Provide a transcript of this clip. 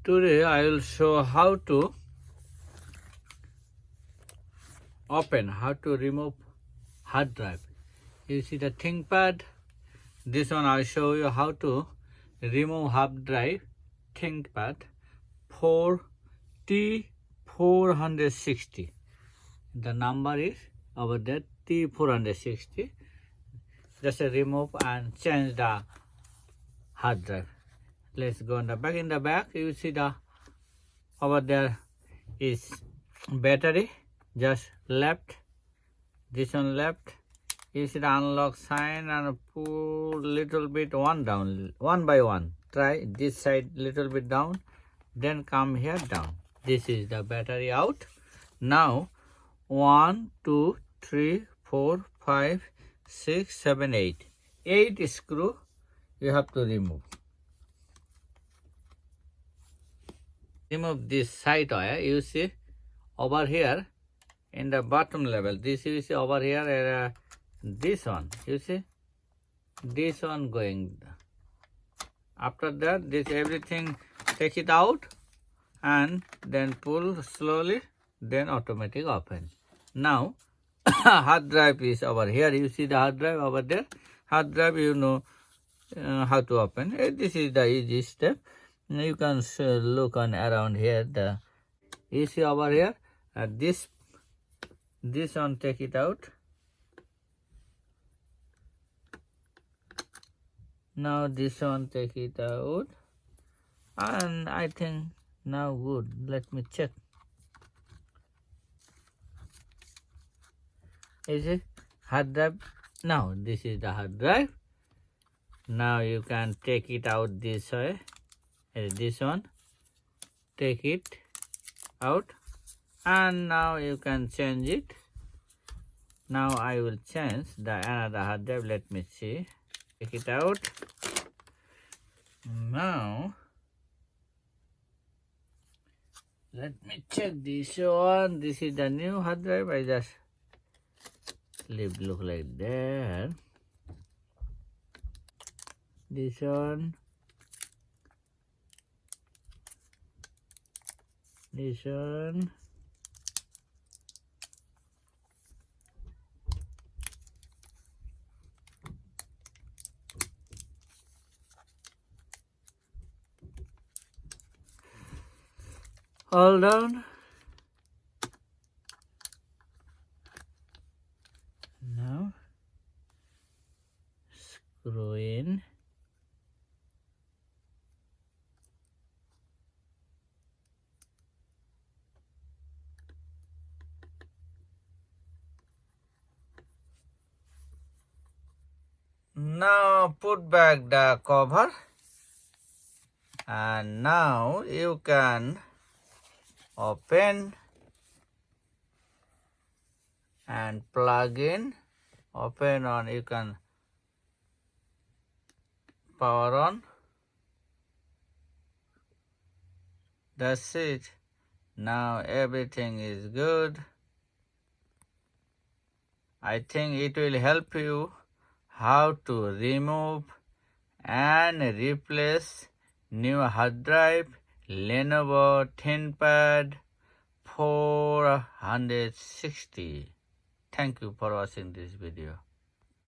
Today I will show how to remove hard drive. You see the ThinkPad. This one I'll show you how to remove hard drive ThinkPad T460. The number is over there, T460. Just remove and change the hard drive. Let's go in the back. In the back, you see the over there is battery. Just left. This one left. You see the unlock sign and pull little bit one down, one by one. Try this side little bit down, then come here down. This is the battery out. Now 1, 2, 3, 4, 5, 6, 7, 8. 8 screw you have to remove. Remove this side wire. You see over here in the bottom level. This you see over here. This one, you see, this one going. After that, this everything take it out and then pull slowly, then automatic open. Now hard drive is over here. You see the hard drive over there. Hard drive, you know how to open. This is the easy step. You can look on around here. You see over here. This one take it out. Now this one take it out, and I think now good. Let me check. Is it hard drive? Now this is the hard drive. Now you can take it out this way. This one, take it out, and now you can change it. Now I will change the another hard drive. Let me see. Take it out. Now let me check this one. This is the new hard drive. I just look like that. This one. This one. Hold on. Now screw in. Now put back the cover, and now you can open and plug in. Open on, you can power on. That's it. Now everything is good. I think it will help you how to remove and replace new hard drive Lenovo ThinkPad 460. Thank you for watching this video.